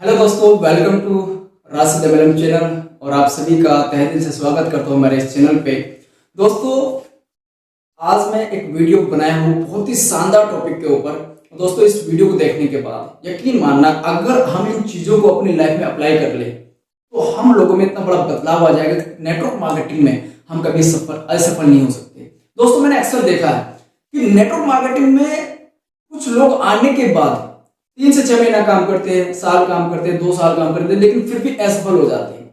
Hello दोस्तों, welcome to Rashid development channel और आप सभी का तहे दिल से स्वागत करता हूं हमारे इस चैनल पे। दोस्तों, आज मैं एक वीडियो बनाया हूं बहुत ही शानदार टॉपिक के ऊपर। दोस्तों, इस वीडियो को देखने के बाद यकीन मानना, अगर हम इन चीज़ों को अपनी लाइफ में अप्लाई कर ले तो हम लोगों में इतना बड़ा बदलाव आ जाएगा कि नेटवर्क मार्केटिंग में हम कभी असफल नहीं हो सकते। दोस्तों, मैंने अक्सर देखा है कि नेटवर्क मार्केटिंग में कुछ लोग आने के बाद 3 से 6 महीना काम करते हैं, साल काम करते हैं, 2 साल काम करते हैं, लेकिन फिर भी असफल हो जाते हैं।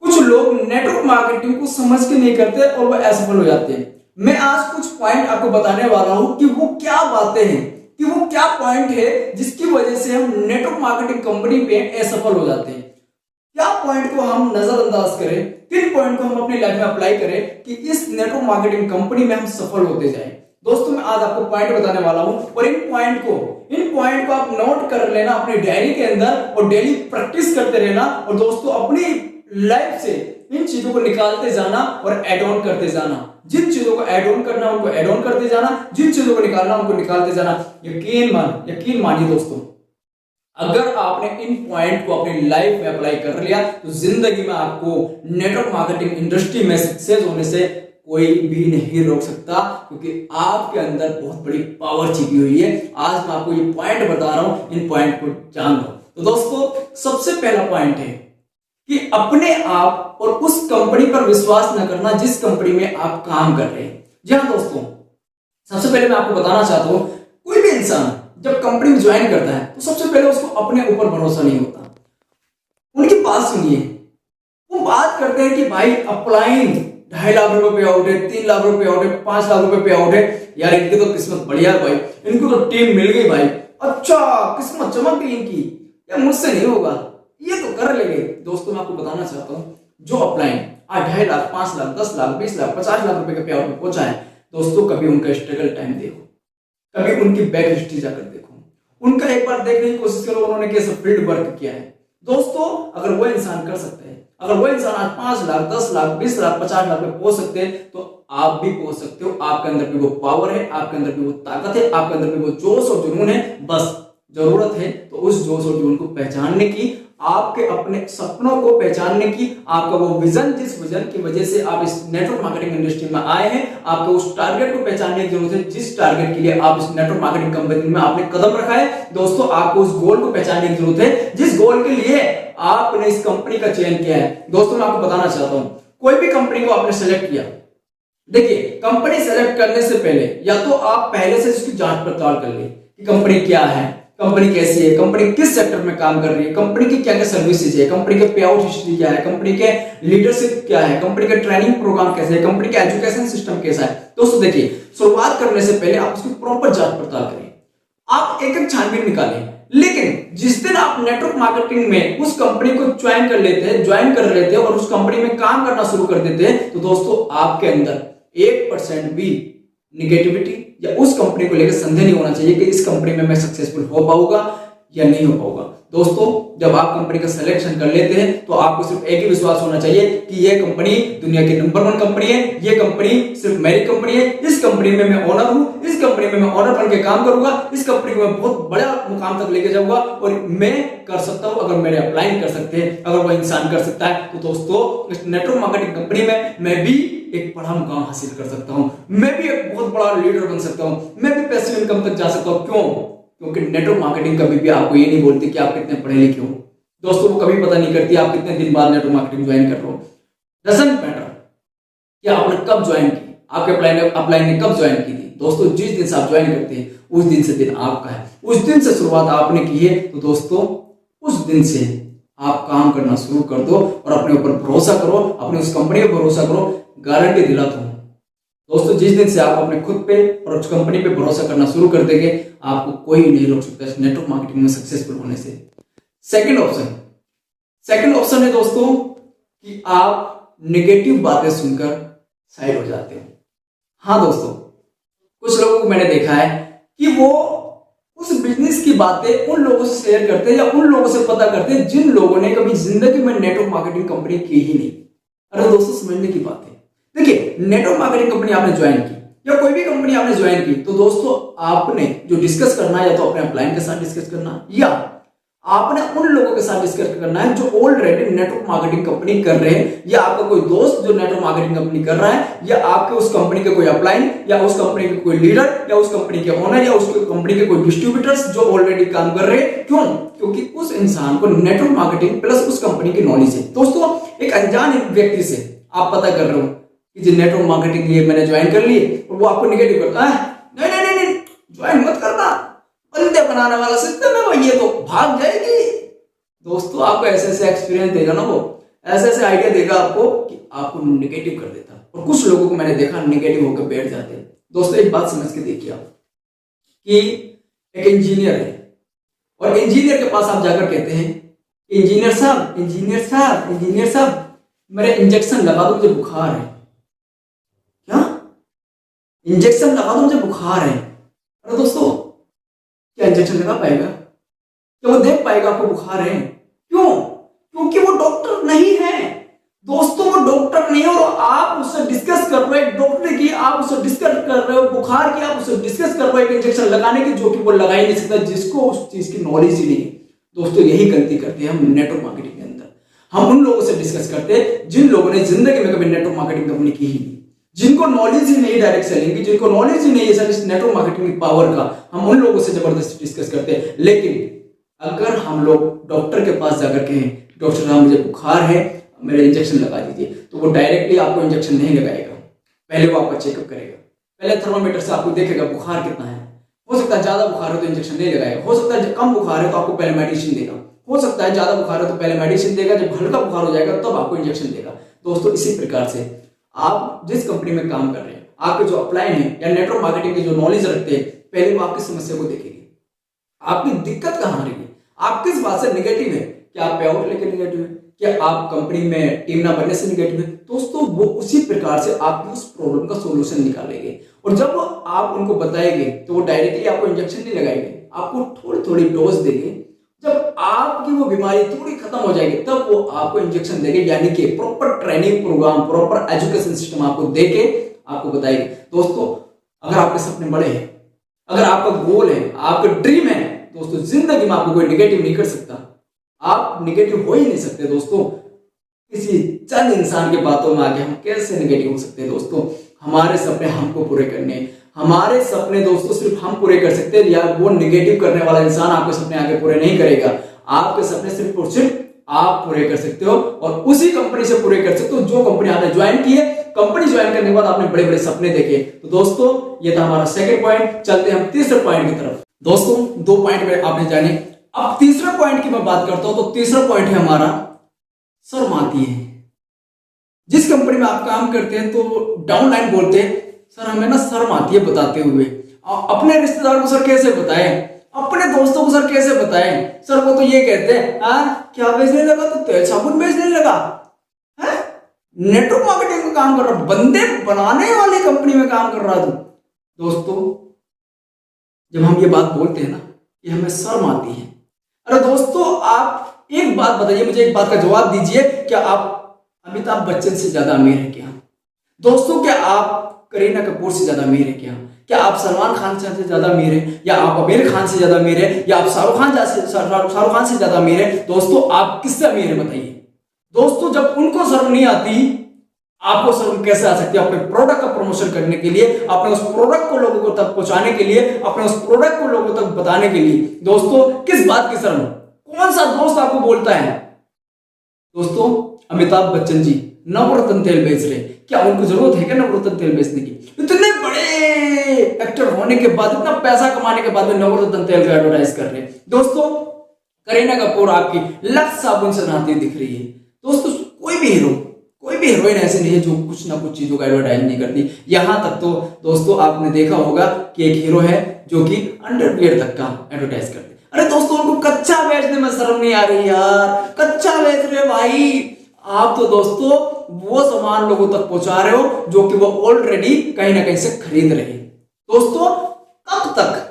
कुछ लोग नेटवर्क मार्केटिंग को समझ के नहीं करते और वो असफल हो जाते हैं। मैं आज कुछ पॉइंट आपको बताने वाला हूं कि वो क्या बातें हैं, कि वो क्या पॉइंट है जिसकी वजह से हम नेटवर्क मार्केटिंग कंपनी पे असफल हो जाते हैं। क्या पॉइंट को हम नजरअंदाज करें, किन पॉइंट को हम अपनी लाइफ में अप्लाई करें कि इस नेटवर्क मार्केटिंग कंपनी में हम सफल होते जाएं। दोस्तों, मैं आज आपको पॉइंट बताने वाला हूं और इन पॉइंट को आप नोट कर लेना अपनी डायरी के अंदर और डेली प्रैक्टिस करते रहना। और दोस्तों, अपनी लाइफ से इन चीजों को निकालते जाना और ऐड ऑन करते जाना। जिन चीजों को ऐड ऑन करना उनको ऐड ऑन करते जाना, जिन चीजों को निकालना उनको निकालते जाना। यकीन मानिए दोस्तों, अगर आपने इन पॉइंट को अपनी लाइफ में अप्लाई कर लिया तो जिंदगी में आपको नेटवर्क मार्केटिंग इंडस्ट्री में सक्सेस होने से कोई भी नहीं रोक सकता, क्योंकि आपके अंदर बहुत बड़ी पावर छिपी हुई है। आज मैं आपको ये पॉइंट बता रहा हूं, इन पॉइंट को जान लो। तो दोस्तों, सबसे पहला पॉइंट है कि अपने आप और उस कंपनी पर विश्वास न करना जिस कंपनी में आप काम कर रहे हैं। जी हाँ दोस्तों, सबसे पहले मैं आपको बताना चाहता हूं, कोई भी इंसान जब कंपनी में ज्वाइन करता है तो सबसे पहले उसको अपने ऊपर भरोसा नहीं होता। उनकी बात सुनिए, वो बात करते हैं कि भाई अपलाइन 2.5 लाख रुपए पे आउट है, 3 लाख रुपए आउट है, 5 लाख रुपए पे आउट है। यार, इनकी तो किस्मत बढ़िया है भाई, इनको तो टीम मिल गई भाई। अच्छा, किस्मत चमक गई इनकी, यार मुझसे नहीं होगा, ये तो कर लेंगे। दोस्तों, मैं आपको बताना चाहता हूं, जो अपलाइन आज 2.5 लाख, 5 लाख, 10 लाख, 20 लाख, 50 लाख रुपए के पे आउट में पहुंचा है, दोस्तों कभी उनका स्ट्रगल टाइम देखो, कभी उनकी बैक हिस्ट्री जाकर देखो, उनका एक बार देखने की कोशिश करो उन्होंने कैसे फील्ड वर्क किया है। दोस्तों, अगर वो इंसान कर सकते हैं, अगर वो इंसान आज 5 लाख, 10 लाख, 20 लाख, 50 लाख में पहुंच सकते हैं तो आप भी पहुंच सकते हो। आपके अंदर भी वो पावर है, आपके अंदर भी वो ताकत है, आपके अंदर भी वो जोश और जुनून है। बस जरूरत है तो उस जोश और जुनून को पहचानने की, आपके अपने सपनों को पहचानने की, आपका वो विजन, जिस विजन की वजह से आप इस नेटवर्क मार्केटिंग इंडस्ट्री में आए हैं, आपको उस टारगेट को पहचानने की जरूरत है जिस टारगेट के लिए आप इस नेटवर्क मार्केटिंग कंपनी में आपने कदम रखा है। दोस्तों, आपको उस गोल को पहचानने की जरूरत है जिस गोल के लिए आपने इस कंपनी का चयन किया है। दोस्तों, मैं आपको बताना चाहता हूं, कोई भी कंपनी को आपने सेलेक्ट किया, देखिए कंपनी सेलेक्ट करने से पहले या तो आप पहले से इसकी जांच पड़ताल कर ले कि कंपनी क्या है, कंपनी कैसी है, कंपनी किस सेक्टर में काम कर रही है, कंपनी की क्या क्या सर्विसेज है, कंपनी के पे आउट हिस्ट्री क्या है, कंपनी के लीडरशिप क्या है, कंपनी का ट्रेनिंग प्रोग्राम कैसे है, कंपनी का एजुकेशन सिस्टम कैसा है। दोस्तों देखिए, शुरुआत करने से पहले आप उसकी प्रॉपर जांच पड़ताल करें, आप एक एक छानबीन निकालें। लेकिन जिस दिन आप नेटवर्क मार्केटिंग में उस कंपनी को ज्वाइन कर लेते हैं और उस कंपनी में काम करना शुरू कर देते हैं तो दोस्तों, आपके अंदर 1% भी निगेटिविटी या उस कंपनी को लेकर संदेह नहीं होना चाहिए कि इस कंपनी में मैं सक्सेसफुल हो पाऊंगा या नहीं हो पाऊंगा। दोस्तों, जब आप कंपनी का सिलेक्शन कर लेते हैं तो आपको सिर्फ एक ही विश्वास होना चाहिए कि यह कंपनी दुनिया की नंबर 1 कंपनी है, यह कंपनी सिर्फ मेरी कंपनी है, इस कंपनी में मैं ओनर हूं, इस कंपनी में मैं ओनर बन के काम करूंगा, इस कंपनी को मैं बहुत बड़ा मुकाम तक लेके जाऊंगा और मैं कर सकता हूं। अगर मेरे अप्लाई कर सकते हैं, अगर वो इंसान कर सकता है तो दोस्तों, इस नेटवर्क मार्केटिंग कंपनी में मैं भी एक बड़ा मुकाम हासिल कर सकता हूं, मैं भी एक बहुत बड़ा लीडर बन सकता हूं, मैं भी पैसिव इनकम तक जा सकता हूं। क्यों? क्योंकि नेटवर्क मार्केटिंग कभी भी आपको ये नहीं बोलती कि आप कितने पढ़े लिखे हो। दोस्तों, वो कभी पता नहीं करती आप कितने दिन बाद नेटवर्क मार्केटिंग ज्वाइन कर रहे हो। डजंट मैटर कि आपने कब ज्वाइन की, आपके अपलाइन ने कब ज्वाइन की थी। दोस्तों, जिस दिन से आप ज्वाइन करते हैं उस दिन से दिन आपका है, उस दिन से शुरुआत आपने की है। तो दोस्तों, उस दिन से आप काम करना शुरू कर दो और अपने ऊपर भरोसा करो, अपने उस कंपनी पर भरोसा करो। गारंटी दिलाता हूं दोस्तों, जिस दिन से आप अपने खुद पे और उस कंपनी पे भरोसा करना शुरू कर देंगे, आपको कोई नहीं रोक सकता इस नेटवर्क मार्केटिंग में सक्सेसफुल होने से। सेकंड ऑप्शन है दोस्तों कि आप नेगेटिव बातें सुनकर साइड हो जाते हो। हाँ दोस्तों, कुछ लोगों को मैंने देखा है कि वो उस बिजनेस की बातें उन लोगों से शेयर करते हैं या उन लोगों से पता करते हैं जिन लोगों ने कभी जिंदगी में नेटवर्क मार्केटिंग कंपनी की ही नहीं। अरे दोस्तों, समझने की बात है। देखिए, नेटवर्क मार्केटिंग कंपनी आपने ज्वाइन की या कोई भी कंपनी आपने ज्वाइन की तो दोस्तों, आपने जो डिस्कस करना है या तो अपने अपलाइन के साथ डिस्कस करना या आपने उन लोगों के साथ डिस्कस करना है जो ऑलरेडी नेटवर्क मार्केटिंग कंपनी कर रहे हैं, या आपका कोई दोस्त जो नेटवर्क मार्केटिंग कंपनी कर रहा है, या आपके उस कंपनी के कोई अपलाइन, या उस कंपनी के कोई लीडर, या उस कंपनी के ओनर, या उस कंपनी के कोई डिस्ट्रीब्यूटर्स जो ऑलरेडी काम कर रहे हैं। क्यों? क्योंकि उस इंसान को नेटवर्क मार्केटिंग प्लस उस कंपनी की नॉलेज है। दोस्तों, एक अनजान व्यक्ति से आप पता कर रहे हो कि जी नेटवर्क मार्केटिंग ये मैंने ज्वाइन कर ली और वो आपको निगेटिव करता है, नहीं नहीं नहीं ज्वाइन मत करना, बंदे बनाने वाला सिस्टम है वो, ये तो भाग जाएगी। दोस्तों, आपको ऐसे ऐसे एक्सपीरियंस देगा ना, वो ऐसे ऐसे आइडिया देगा आपको कि आपको निगेटिव कर देता। और कुछ लोगों को मैंने देखा निगेटिव होकर बैठ जाते हैं। दोस्तों, एक बात समझ के देखिए आप कि एक इंजीनियर है और इंजीनियर के पास आप जाकर कहते हैं, इंजीनियर साहब इंजीनियर साहब इंजीनियर साहब मेरे इंजेक्शन लगा दो, मुझे बुखार है। क्या? इंजेक्शन लगा दो, मुझे बुखार है। अरे दोस्तों, क्या इंजेक्शन लगा पाएगा? क्या वो देख पाएगा आपको बुखार है? क्यों? क्योंकि वो डॉक्टर नहीं है। दोस्तों, वो डॉक्टर नहीं है और आप उससे डिस्कस कर रहे हो डॉक्टर की, आप उससे डिस्कस कर रहे हो बुखार की, आप उससे डिस्कस कर रहे हो इंजेक्शन लगाने की, जो कि वो लगा ही नहीं सकता, जिसको उस चीज की नॉलेज ही नहीं है। दोस्तों, यही गलती करते हैं हम नेटवर्क मार्केटिंग के अंदर। हम उन लोगों से डिस्कस करते हैं जिन लोगों ने जिंदगी में कभी नेटवर्क मार्केटिंग कंपनी की ही नहीं, जिनको नॉलेज ही नहीं डायरेक्ट सेलिंग की, जिनको नॉलेज ही नहीं है सर नेटवर्क मार्केटिंग की पावर का, हम उन लोगों से जबरदस्ती डिस्कस करते हैं। लेकिन अगर हम लोग डॉक्टर के पास जाकर कहें, डॉक्टर साहब मुझे बुखार है, मेरे इंजेक्शन लगा दीजिए, तो वो डायरेक्टली आपको इंजेक्शन नहीं लगाएगा। पहले वो आपका चेकअप करेगा, पहले थर्मामीटर से आपको देखेगा बुखार कितना है। हो सकता है ज्यादा बुखार हो तो इंजेक्शन नहीं लगाएगा, हो सकता है कम बुखार है तो आपको पहले मेडिसिन देगा, हो सकता है ज्यादा बुखार है तो पहले मेडिसिन देगा, जब हल्का बुखार हो जाएगा तब आपको इंजेक्शन देगा। दोस्तों, इसी प्रकार से आप जिस कंपनी में काम कर रहे हैं, आपके जो अपलाइन है या नेटवर्क मार्केटिंग की जो नॉलेज रखते हैं, पहले वो आपकी समस्या को देखेंगे, आपकी दिक्कत कहां आ रही है, आप किस बात से निगेटिव है, क्या आप पे आउट लेकर निगेटिव है, क्या आप कंपनी में टीम ना बनने से निगेटिव है। दोस्तों, वो उसी प्रकार से आपकी उस प्रॉब्लम का सॉल्यूशन निकालेंगे और जब आप उनको बताएंगे तो वो डायरेक्टली आपको इंजेक्शन नहीं लगाएंगे, आपको थोड़ी थोड़ी डोज देंगे। जब आपकी वो बीमारी थोड़ी खत्म हो जाएगी तब वो आपको इंजेक्शन देंगे, यानी कि proper training programme, proper education system आपको देके आपको बताएंगे। दोस्तों, अगर आपके सपने बड़े हैं, अगर आपका गोल है, आपका ड्रीम है, दोस्तों जिंदगी में आपको कोई निगेटिव नहीं कर सकता, आप निगेटिव हो ही नहीं सकते। दोस्तों, किसी चंद इंसान की बातों में आके हम कैसे निगेटिव हो सकते हैं? दोस्तों, हमारे सपने हमको पूरे करने, हमारे सपने दोस्तों सिर्फ हम पूरे कर सकते हैं, या वो निगेटिव करने वाला इंसान आपके सपने आगे पूरे नहीं करेगा। आपके सपने सिर्फ और सिर्फ आप पूरे कर सकते हो और उसी कंपनी से पूरे कर सकते हो जो कंपनी आपने ज्वाइन की है। कंपनी ज्वाइन करने के बाद आपने बड़े बड़े सपने देखे। तो दोस्तों, ये था हमारा सेकंड पॉइंट। चलते हैं हम तीसरे पॉइंट की तरफ। दोस्तों, 2 पॉइंट में आपने जाने, अब तीसरा पॉइंट की मैं बात करता हूं तो तीसरा पॉइंट है हमारा शर्म आती है। जिस कंपनी में आप काम करते हैं तो डाउनलाइन बोलते हैं, सर हमें ना शर्म आती है बताते हुए, अपने रिश्तेदार को सर कैसे बताएं, अपने दोस्तों को सर कैसे बताएं, सर वो तो ये कहते हैं क्या बेचने लगा, तो तेल साबुन बेचने लगा है, नेटवर्क मार्केटिंग में काम कर रहा, बंदे बनाने वाली कंपनी में काम कर रहा तू। दोस्तों, जब हम ये बात बोलते हैं ना, ये हमें शर्म आती है। अरे दोस्तों, आप एक बात बताइए, मुझे एक बात का जवाब दीजिए, क्या आप अमिताभ बच्चन से ज्यादा अमीर है क्या? दोस्तों, क्या आप करीना कपूर से ज्यादा अमीर है क्या? क्या आप सलमान खान से ज्यादा अमीर है, या आप आमिर खान से ज्यादा अमीर है, या आप शाहरुख खान से ज्यादा अमीर है? दोस्तों, आप किससे अमीर है बताइए? दोस्तों, जब उनको शर्म नहीं आती, आपको शर्म कैसे आ सकती है? अपने प्रोडक्ट का प्रमोशन करने के लिए, अपने उस प्रोडक्ट को लोगों को तक पहुंचाने के लिए, अपने उस प्रोडक्ट को लोगों तक बताने के लिए। दोस्तों, किस बात की शर्म? कौन सा दोस्त आपको बोलता है? दोस्तों, अमिताभ बच्चन जी नवरत्न तेल बेच रहे, क्या उनको जरूरत है क्या नवरत्न तेल बेचने की? इतने बड़े एक्टर होने के बाद, इतना पैसा कमाने के बाद में नवरत्न तेल का एडवर्टाइज कर रहे हैं। दोस्तों, करीना कपूर आपकी लक्स साबुन से नहाती दिख रही है। दोस्तों, कोई भी हीरोइन ऐसे नहीं है जो कुछ ना कुछ चीजों का एडवर्टाइज नहीं करती। यहां तक तो दोस्तों आपने देखा होगा कि एक हीरो है जो कि अंडरवियर तक का एडवर्टाइज करते। अरे दोस्तों, उनको कच्चा बेचने में शर्म नहीं आ रही यार, कच्चा बेच रहे भाई आप तो। दोस्तों, वो सामान लोगों तक पहुंचा रहे हो जो कि वो ऑलरेडी कहीं ना कहीं से खरीद रहे हैं। दोस्तों, कब तक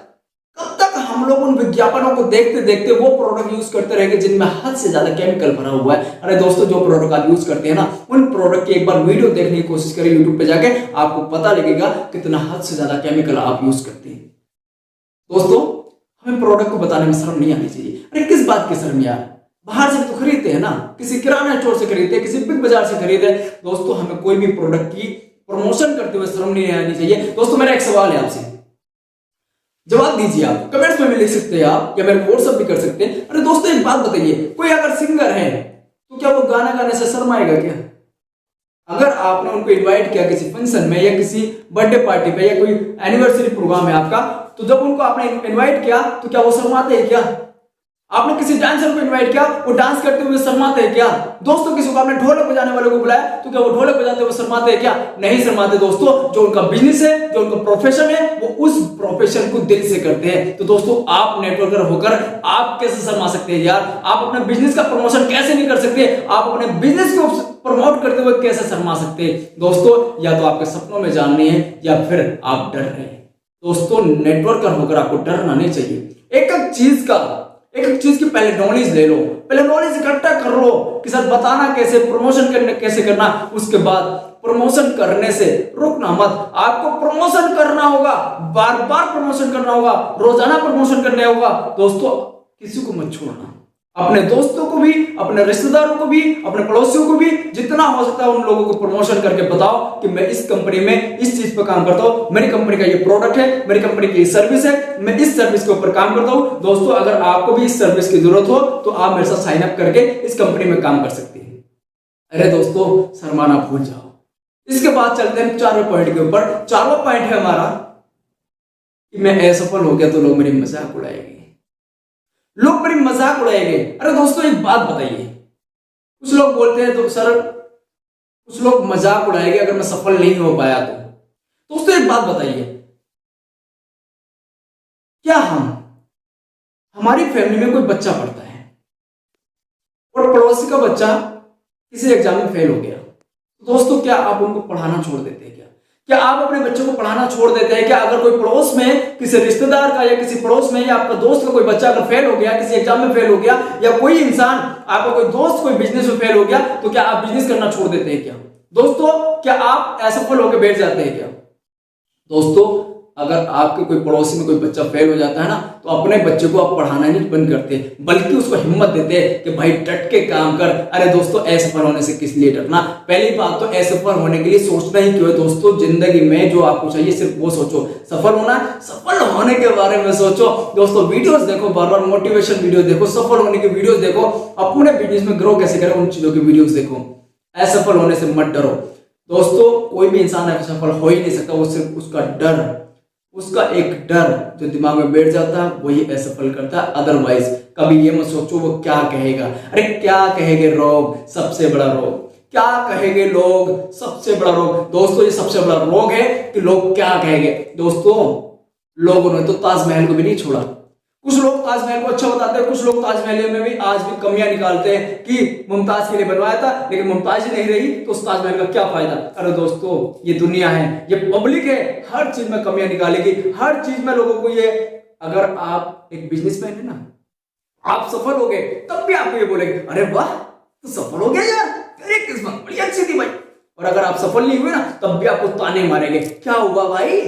हम लोग उन विज्ञापनों को देखते देखते वो प्रोडक्ट यूज करते रहेंगे जिनमें हद से ज्यादा केमिकल भरा हुआ है? अरे दोस्तों, जो प्रोडक्ट आप यूज करते हैं ना, उन प्रोडक्ट की एक बार वीडियो देखने की कोशिश करें यूट्यूब पे जाके, आपको पता लगेगा कितना हद से ज्यादा केमिकल आप यूज करते हैं। दोस्तों, हमें प्रोडक्ट को बताने में शर्म नहीं आनी चाहिए। अरे किस बात की शर्म यार, बाहर से तो खरीदते हैं ना, किसी किराना स्टोर से खरीदते हैं, किसी बिग बाजार से खरीदते हैं। दोस्तों हमें कोई भी प्रोडक्ट की प्रमोशन करते हुए शर्म नहीं आनी चाहिए। दोस्तों मेरा एक सवाल है आपसे, जवाब दीजिए। आप कमेंट्स में भी लिख सकते हैं आप, या मेरे को व्हाट्सएप भी कर सकते हैं। अरे दोस्तों एक बात बताइए, कोई अगर सिंगर है तो क्या वो गाना गाने से शर्माएगा क्या? अगर आपने उनको इनवाइट किया किसी फंक्शन में या किसी बर्थडे पार्टी पे या कोई एनिवर्सरी प्रोग्राम है आपका, तो जब उनको आपने इनवाइट किया तो क्या वो शर्माते हैं क्या? आपने किसी डांसर को इनवाइट किया, वो डांस करते हुए शर्माते हैं क्या? दोस्तों किसी को आपने ढोलक बजाने वाले को बुलाया तो क्या वो ढोलक बजाते हुए शर्माते हैं क्या? नहीं शर्माते। दोस्तों जो उनका बिजनेस है, जो उनका प्रोफेशन है, वो उस प्रोफेशन को दिल से करते हैं। तो दोस्तों आप नेटवर्कर होकर आप कैसे शर्मा सकते हैं यार? आप अपने बिजनेस का प्रमोशन कैसे नहीं कर सकते? आप अपने बिजनेस को प्रमोट करते हुए कैसे शर्मा सकते हैं? दोस्तों या तो आपके सपनों में जाननी है या फिर आप डर रहे हैं। दोस्तों नेटवर्कर होकर आपको डरना नहीं चाहिए। एक एक चीज की पहले नॉलेज ले लो, पहले नॉलेज इकट्ठा कर लो कि सर बताना कैसे, प्रमोशन करने कैसे करना। उसके बाद प्रमोशन करने से रुकना मत, आपको प्रमोशन करना होगा, बार बार प्रमोशन करना होगा, रोजाना प्रमोशन करना होगा। दोस्तों किसी को मत छोड़ना, अपने दोस्तों को भी, अपने रिश्तेदारों को भी, अपने पड़ोसियों को भी, जितना हो सकता है उन लोगों को प्रमोशन करके बताओ कि मैं इस कंपनी में इस चीज पर काम करता हूं, मेरी कंपनी का ये प्रोडक्ट है, मेरी कंपनी की सर्विस है, मैं इस सर्विस के ऊपर काम करता हूं। दोस्तों अगर आपको भी इस सर्विस की जरूरत हो तो आप मेरे साथ साइन अप करके इस कंपनी में काम कर सकते हैं। अरे दोस्तों शर्माना भूल जाओ। इसके बाद चलते हैं 4वें पॉइंट के ऊपर। 4वां पॉइंट है हमारा कि मैं असफल हो गया तो लोग मेरी मजाक उड़ाएंगे, लोग मेरी मजाक उड़ाएंगे। अरे दोस्तों एक बात बताइए, कुछ लोग बोलते हैं तो सर कुछ लोग मजाक उड़ाएंगे अगर मैं सफल नहीं हो पाया तो। दोस्तों एक बात बताइए, क्या हमारी फैमिली में कोई बच्चा पढ़ता है और पड़ोसी का बच्चा किसी एग्जाम में फेल हो गया, तो दोस्तों क्या आप उनको पढ़ाना छोड़ देते हैं क्या? क्या आप अपने बच्चों को पढ़ाना छोड़ देते हैं क्या? अगर कोई पड़ोस में किसी रिश्तेदार का या किसी पड़ोस में या आपका दोस्त का कोई बच्चा अगर फेल हो गया, किसी एग्जाम में फेल हो गया, या कोई इंसान आपका कोई दोस्त कोई बिजनेस में फेल हो गया, तो क्या आप बिजनेस करना छोड़ देते हैं क्या? दोस्तों क्या आप असफल होकर बैठ जाते हैं क्या? दोस्तों अगर आपके कोई पड़ोसी में कोई बच्चा फेल हो जाता है ना, तो अपने बच्चे को आप पढ़ाना नहीं बंद करते, बल्कि उसको हिम्मत देते हैं कि भाई डट के काम कर। अरे दोस्तों असफल होने से किस लिए डरना? पहली बात तो असफल होने के लिए सोचना ही क्यों है? दोस्तों जिंदगी में जो आपको चाहिए सिर्फ वो सोचो, सफल होना, सफल होने के बारे में सोचो। दोस्तों वीडियोस देखो, बार बार मोटिवेशन वीडियो देखो, सफल होने की वीडियोस देखो, अपने बिजनेस में ग्रो कैसे करें उन चीजों की वीडियोस देखो। असफल होने से मत डरो। दोस्तों कोई भी इंसान असफल हो ही नहीं सकता, वो सिर्फ उसका एक डर जो दिमाग में बैठ जाता है वही असफल करता है। अदरवाइज कभी ये मत सोचो वो क्या कहेगा। अरे क्या कहेंगे लोग, सबसे बड़ा रोग, क्या कहेंगे लोग, सबसे बड़ा रोग। दोस्तों ये सबसे बड़ा रोग है कि लोग क्या कहेंगे। दोस्तों लोगों ने तो ताजमहल को भी नहीं छोड़ा। कुछ लोग ताजमहल को अच्छा बताते हैं, कुछ लोग ताजमहल में भी आज भी कमियां निकालते हैं कि मुमताज के लिए बनवाया था, लेकिन मुमताज ही नहीं रही तो उस ताजमहल का क्या फायदा। अरे दोस्तों ये दुनिया है, ये पब्लिक है, हर चीज में कमियां निकालेगी, हर चीज में लोगों को ये। अगर आप एक बिजनेसमैन है ना, आप सफल हो गए तब भी आपको ये बोलेंगे अरे वाह तू सफल हो गया यार, तेरी किस्मत बड़ी अच्छी थी भाई। और अगर आप सफल नहीं हुए ना तब भी आपको ताने मारेंगे, क्या हुआ भाई,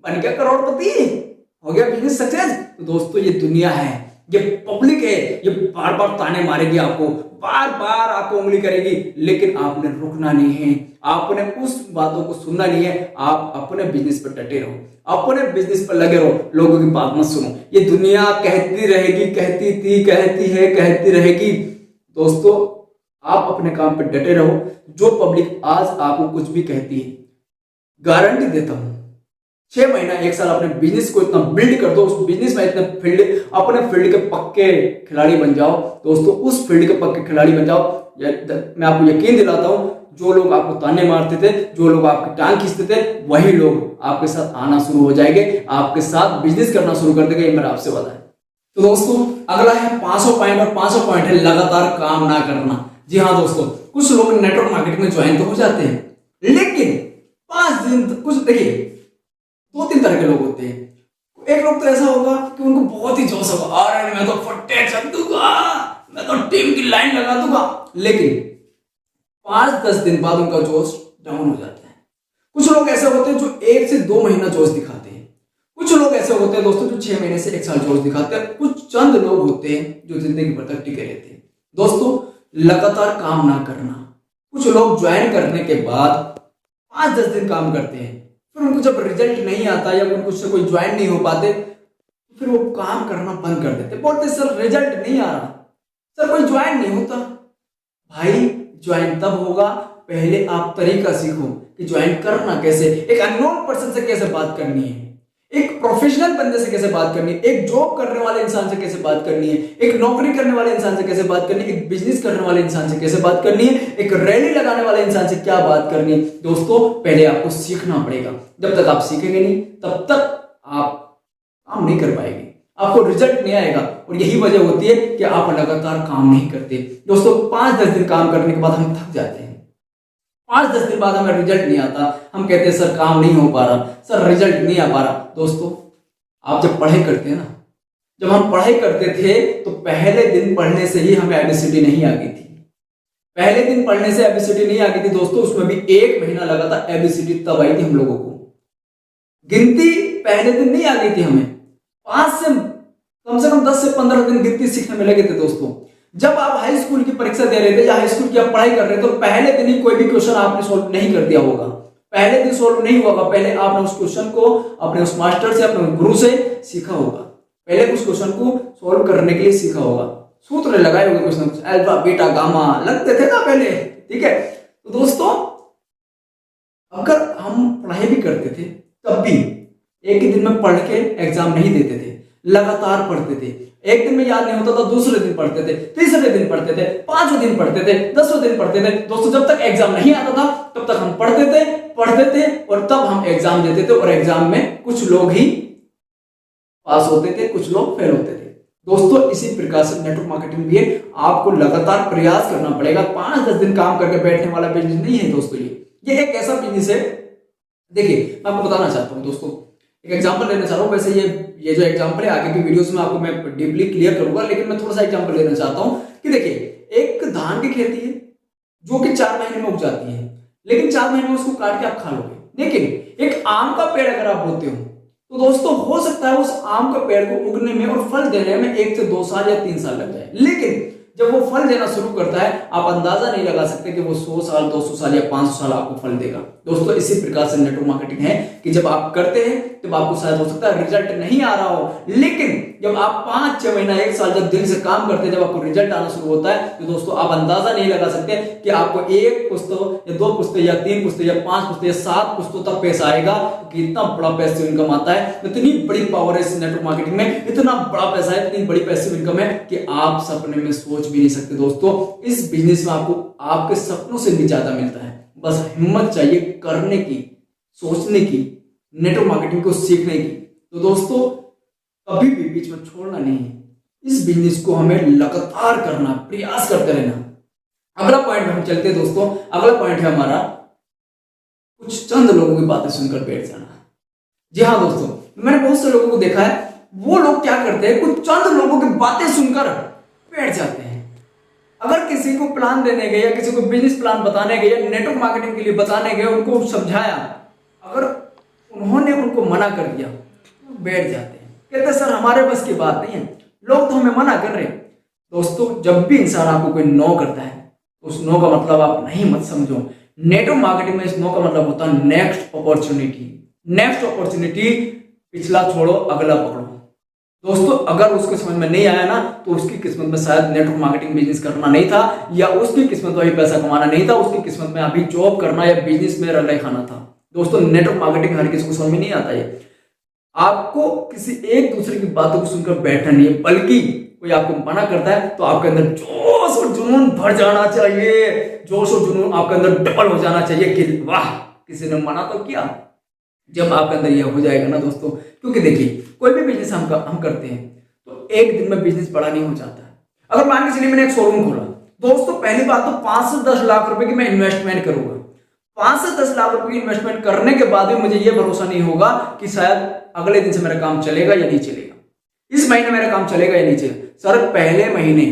बन गया करोड़पति, हो गया बिजनेस सक्सेस। तो दोस्तों ये दुनिया है, ये पब्लिक है, ये बार बार ताने मारेगी आपको, बार बार आपको उंगली करेगी, लेकिन आपने रुकना नहीं है, आपने उस बातों को सुनना नहीं है। आप अपने बिजनेस पर डटे रहो, अपने बिजनेस पर लगे रहो, लोगों की बात मत सुनो। ये दुनिया कहती रहेगी, कहती थी, कहती है, कहती रहेगी। दोस्तों आप अपने काम पर डटे रहो। जो पब्लिक आज आपको कुछ भी कहती है, गारंटी देता हूं 6 महीना 1 साल अपने बिजनेस को इतना बिल्ड कर दो, उस बिजनेस में इतने अपने फील्ड के पक्के खिलाड़ी बन जाओ। दोस्तों उस फील्ड के पक्के खिलाड़ी बन जाओ। मैं आपको यकीन दिलाता हूं, जो लोग आपको ताने मारते थे, जो लोग आपकी टांग खींचते थे, वही लोग आपके साथ आना शुरू हो जाएंगे, आपके साथ बिजनेस करना शुरू कर देंगे। ये मेरा आपसे वादा है। तो दोस्तों अगला है 5वां पॉइंट, और 5वां पॉइंट है लगातार काम ना करना। जी हाँ दोस्तों, कुछ लोग नेटवर्क मार्केटिंग में ज्वाइन तो हो जाते हैं, लेकिन 5 दिन कुछ देखिए 2-3 तरह के लोग होते हैं। एक लोग तो ऐसा होगा कि उनको बहुत ही जोश होगा, अरे मैं तो फट्टे चल दूंगा, मैं तो टीम की लाइन लगा दूंगा, लेकिन 5-10 दिन बाद उनका जोश डाउन हो जाता है। कुछ लोग ऐसे होते हैं जो 1 से 2 महीना जोश दिखाते हैं, कुछ लोग ऐसे होते हैं दोस्तों जो 6 महीने से 1 साल जोश दिखाते हैं, कुछ चंद लोग होते हैं जो जिंदगी भर तक टिके रहते हैं। दोस्तों, लगातार काम ना करना। कुछ लोग ज्वाइन करने के बाद 5-10 दिन काम करते हैं, फिर उनको जब रिजल्ट नहीं आता या उनको उससे कोई ज्वाइन नहीं हो पाते, फिर वो काम करना बंद कर देते, बोलते सर रिजल्ट नहीं आ रहा, सर कोई ज्वाइन नहीं होता। भाई ज्वाइन तब होगा, पहले आप तरीका सीखो कि ज्वाइन करना कैसे, एक अननोन पर्सन से कैसे बात करनी है, एक प्रोफेशनल बंदे से कैसे बात करनी है, एक जॉब करने वाले इंसान से कैसे बात करनी है, एक नौकरी करने वाले इंसान से कैसे बात करनी है, एक बिजनेस करने वाले इंसान से कैसे बात करनी है, एक रैली लगाने वाले इंसान से क्या बात करनी है। दोस्तों, पहले आपको सीखना पड़ेगा। जब तक आप सीखेंगे नहीं तब तक आप काम नहीं कर पाएंगे, आपको रिजल्ट नहीं आएगा। और यही वजह होती है कि आप लगातार काम नहीं करते। दोस्तों, 5-10 दिन काम करने के बाद हम थक जाते हैं, 5-10 दिन बाद हमें रिजल्ट नहीं आता, हम कहते हैं सर काम नहीं हो पा रहा, सर रिजल्ट नहीं आ पा रहा। दोस्तों, आप जब पढ़ाई करते हैं ना, जब हम पढ़ाई करते थे तो पहले दिन पढ़ने से ही हमें एबीसीडी नहीं आ गई थी। पहले दिन पढ़ने से एबीसीडी नहीं आ गई थी दोस्तों, उसमें भी 1 महीना लगा था एबीसीडी तब आई थी हम लोगों को। गिनती पहले दिन नहीं आ गई थी हमें, कम से कम 10 से 15 दिन गिनती सीखने में लगे थे दोस्तों। जब आप हाई स्कूल की परीक्षा दे रहे थे या हाई स्कूल की आप पढ़ाई कर रहे थे तो पहले दिन ही कोई भी क्वेश्चन आपने सोल्व नहीं कर दिया होगा, पहले दिन सोल्व नहीं होगा। पहले आपने उस क्वेश्चन को अपने उस मास्टर से, अपने गुरु से सीखा होगा, पहले उस क्वेश्चन को सोल्व करने के लिए सीखा होगा, सूत्र लगाए होंगे, कुछ ना कुछ अल्फा बीटा गामा लगते थे ना पहले, ठीक है। तो दोस्तों, अगर हम पढ़ाई भी करते थे तब भी एक ही दिन में पढ़ के एग्जाम नहीं देते थे, लगातार पढ़ते थे। एक दिन में याद नहीं होता था, दूसरे दिन पढ़ते थे, तीसरे दिन पढ़ते थे, 5वें दिन पढ़ते थे, 10वें दिन पढ़ते थे। दोस्तों, जब तक एग्जाम नहीं आता था तब तक हम पढ़ते थे और तब हम एग्जाम देते थे। और एग्जाम में कुछ लोग ही पास होते थे, कुछ लोग फेल होते थे। दोस्तों, इसी प्रकार से नेटवर्क मार्केटिंग भी है, आपको लगातार प्रयास करना पड़ेगा। 5-10 दिन काम करके बैठने वाला बिजनेस नहीं है दोस्तों। ये एक ऐसा बिजनेस है, देखिए मैं आपको बताना चाहता हूँ दोस्तों, एक एग्जांपल लेना चाह रहा हूँ। वैसे ये जो एग्जांपल है आगे की वीडियोस में आपको मैं डीपली क्लियर करूंगा, लेकिन मैं थोड़ा सा एग्जांपल लेना चाहता हूँ कि देखिए, एक धान की खेती है जो कि 4 महीने में उग जाती है, लेकिन 4 महीने में उसको काट के आप खा लोगे। लेकिन एक आम का पेड़ अगर आप बोते हो तो दोस्तों हो सकता है उस आम का पेड़ को उगने में और फल देने में 1 से 2 साल या 3 साल लग जाए, लेकिन जब वो फल देना शुरू करता है आप अंदाजा नहीं लगा सकते कि वो 100 साल, 200 साल या 500 साल आपको फल देगा। दोस्तों, इसी प्रकार से नेटवर्क मार्केटिंग है कि जब आप करते हैं तब आपको शायद हो सकता है रिजल्ट नहीं आ रहा हो, लेकिन जब आप 5-6 महीना, 1 साल जब दिल से काम करते हैं, जब आपको रिजल्ट आना शुरू होता है तो दोस्तों आप अंदाजा नहीं लगा सकते कि आपको 1 पुस्तक या 2 पुस्तक या 3 पुस्तक या 5 पुस्तक या 7 पुस्तकों तक पैसा आएगा कि इतना बड़ा पैसिव इनकम आता है। इतनी बड़ी पावर है इस नेटवर्क मार्केटिंग में, इतना बड़ा पैसा है, इतनी बड़ी पैसिव इनकम है कि आप सपने में सोच भी नहीं सकते। दोस्तों, इस बिजनेस में आपको आपके सपनों से भी ज्यादा मिलता है, बस हिम्मत चाहिए करने की, सोचने की, नेटवर्क मार्केटिंग को सीखने की। तो दोस्तों, कभी भी बीच में छोड़ना नहीं है, इस बिजनेस को हमें लगातार करना, प्रयास करते रहना। अगला पॉइंट हम चलते हैं दोस्तों। अगला पॉइंट है हमारा कुछ चंद लोगों की बातें सुनकर बैठ जाना। जी हाँ दोस्तों, मैंने बहुत से लोगों को देखा है, वो लोग क्या करते हैं, कुछ चंद लोगों की बातें सुनकर बैठ जाते हैं। अगर किसी को प्लान देने गए या किसी को बिजनेस प्लान बताने गए या नेटवर्क मार्केटिंग के लिए बताने गए, उनको समझाया, अगर उन्होंने उनको मना कर दिया तो बैठ जाते हैं, कहते सर हमारे बस की बात नहीं है, लोग तो हमें मना कर रहे हैं। दोस्तों, जब भी इंसान आपको कोई नो करता है तो उस नो का मतलब आप नहीं मत समझो। नेटवर्क मार्केटिंग में इस नो का मतलब होता है नेक्स्ट अपॉर्चुनिटी। नेक्स्ट अपॉर्चुनिटी, पिछला छोड़ो अगला पकड़ो। दोस्तों, अगर उसको समझ में नहीं आया ना तो उसकी किस्मत में शायद नेटवर्क मार्केटिंग बिजनेस करना नहीं था, या उसकी किस्मत में अभी पैसा कमाना नहीं था, उसकी किस्मत में अभी जॉब करना या बिजनेस में रले खाना था। दोस्तों, नेटवर्क मार्केटिंग हर किसी को समझ में नहीं आता है। आपको किसी एक दूसरे की बातों को सुनकर बैठना नहीं है, बल्कि कोई आपको मना करता है तो आपके अंदर जोश और जुनून भर जाना चाहिए, जोश और जुनून आपके अंदर डबल हो जाना चाहिए कि वाह किसी ने मना तो किया। जब आपके अंदर यह हो जाएगा ना दोस्तों, क्योंकि देखिए कोई भी बिजनेस हम करते हैं तो एक दिन में बिजनेस बड़ा नहीं हो जाता है। अगर मान के चलिए मैंने एक शोरूम खोला, दोस्तों पहली बात तो 5 से 10 लाख रुपए की मैं इन्वेस्टमेंट करूंगा। 5 से 10 लाख रुपए की इन्वेस्टमेंट करने के बाद भी मुझे यह भरोसा नहीं होगा कि शायद अगले दिन से मेरा काम चलेगा या नहीं चलेगा, इस महीने मेरा काम चलेगा या नहीं चलेगा। सर, पहले महीने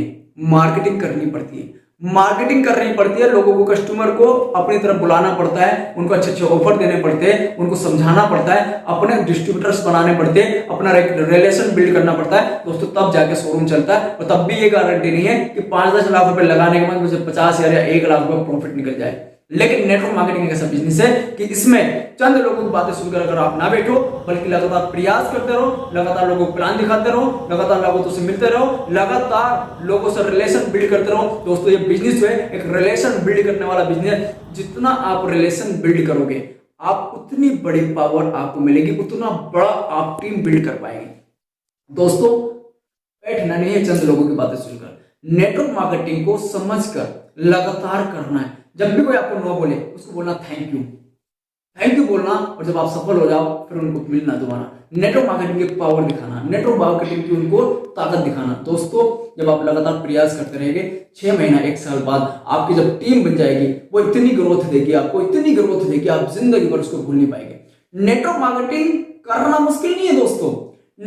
मार्केटिंग करनी पड़ती है, मार्केटिंग करनी पड़ती है, लोगों को, कस्टमर को अपनी तरफ बुलाना पड़ता है, उनको अच्छे अच्छे ऑफर देने पड़ते हैं, उनको समझाना पड़ता है, अपने डिस्ट्रीब्यूटर्स बनाने पड़ते हैं, अपना रिलेशन बिल्ड करना पड़ता है दोस्तों, तब जाके शोरूम चलता है। और तब भी ये गारंटी नहीं है कि 5-10 लाख रुपए लगाने के बाद मुझे 50,000 या 1 लाख रुपए प्रॉफिट निकल जाए। लेकिन नेटवर्क मार्केटिंग एक ऐसा बिजनेस है कि इसमें चंद लोगों की बातें सुनकर अगर आप ना बैठो, बल्कि लगातार प्रयास करते रहो, लगातार लोगों को प्लान दिखाते रहो, लगातार लोगों से मिलते रहो, लगातार लोगों से रिलेशन बिल्ड करते रहो दोस्तों, ये बिजनेस जो है एक रिलेशन बिल्ड करने वाला बिजनेस। जितना आप रिलेशन बिल्ड करोगे, आप उतनी बड़ी पावर आपको मिलेगी, उतना बड़ा आप टीम बिल्ड कर पाएंगे दोस्तों। बैठना नहीं है चंद लोगों की बातें सुनकर, नेटवर्क मार्केटिंग को समझकर लगातार करना है। जब भी कोई आपको नो बोले, उसको बोलना थैंक यू, थैंक यू बोलना, और जब आप सफल हो जाओ फिर उनको मिलना दोबारा। नेटवर्क मार्केटिंग की पावर दिखाना, नेटवर्क मार्केटिंग की उनको ताकत दिखाना दोस्तों। जब आप लगातार प्रयास करते रहेंगे, 6 महीना 1 साल बाद आपकी जब टीम बन जाएगी, वो इतनी ग्रोथ देगी आपको, इतनी ग्रोथ देगी, आप जिंदगी भर उसको भूल नहीं पाएंगे। नेटवर्क मार्केटिंग करना मुश्किल नहीं है दोस्तों,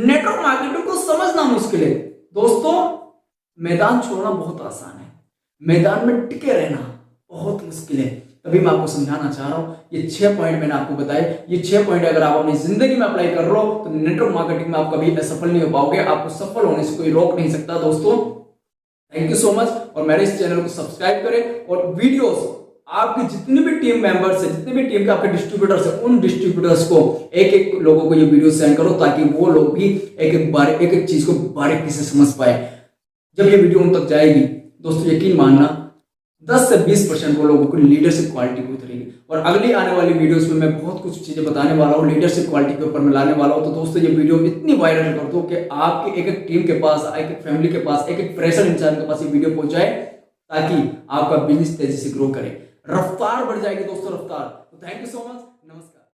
नेटवर्क मार्केटिंग को समझना मुश्किल है दोस्तों। मैदान छोड़ना बहुत आसान है, मैदान में टिके रहना बहुत मुश्किल है। तभी मैं आपको समझाना चाह रहा हूं, ये 6 पॉइंट मैंने आपको बताए, ये 6 पॉइंट अगर आप अपनी जिंदगी में अप्लाई कर रहे हो तो नेटवर्क मार्केटिंग में आप कभी असफल नहीं हो पाओगे, आपको सफल होने से कोई रोक नहीं सकता दोस्तों। थैंक यू सो मच, और मेरे इस चैनल को सब्सक्राइब करें, और वीडियोस आपके जितने भी टीम मेंबर्स है, जितने भी टीम के आपके डिस्ट्रीब्यूटर्स है, उन डिस्ट्रीब्यूटर्स को एक लोगों को ये वीडियो सेंड करो, ताकि वो लोग भी एक चीज को बारीकी से समझ पाए। जब ये वीडियो उन तक जाएगी दोस्तों, यकीन मानना 10 से 20% वो लोगों को लीडरशिप क्वालिटी को उतरेगी। और अगली आने वाली वीडियोस में मैं बहुत कुछ चीजें बताने वाला हूँ, लीडरशिप क्वालिटी के ऊपर मैं लाने वाला हूँ। तो दोस्तों ये वीडियो इतनी वायरल कर दो कि आपके एक टीम के पास, एक फैमिली के पास, एक फ्रेशर इंसान के पास ये वीडियो पहुंच जाए, ताकि आपका बिजनेस तेजी से ग्रो करे, रफ्तार बढ़ जाएगी दोस्तों, रफ्तार। तो थैंक यू सो मच, नमस्कार।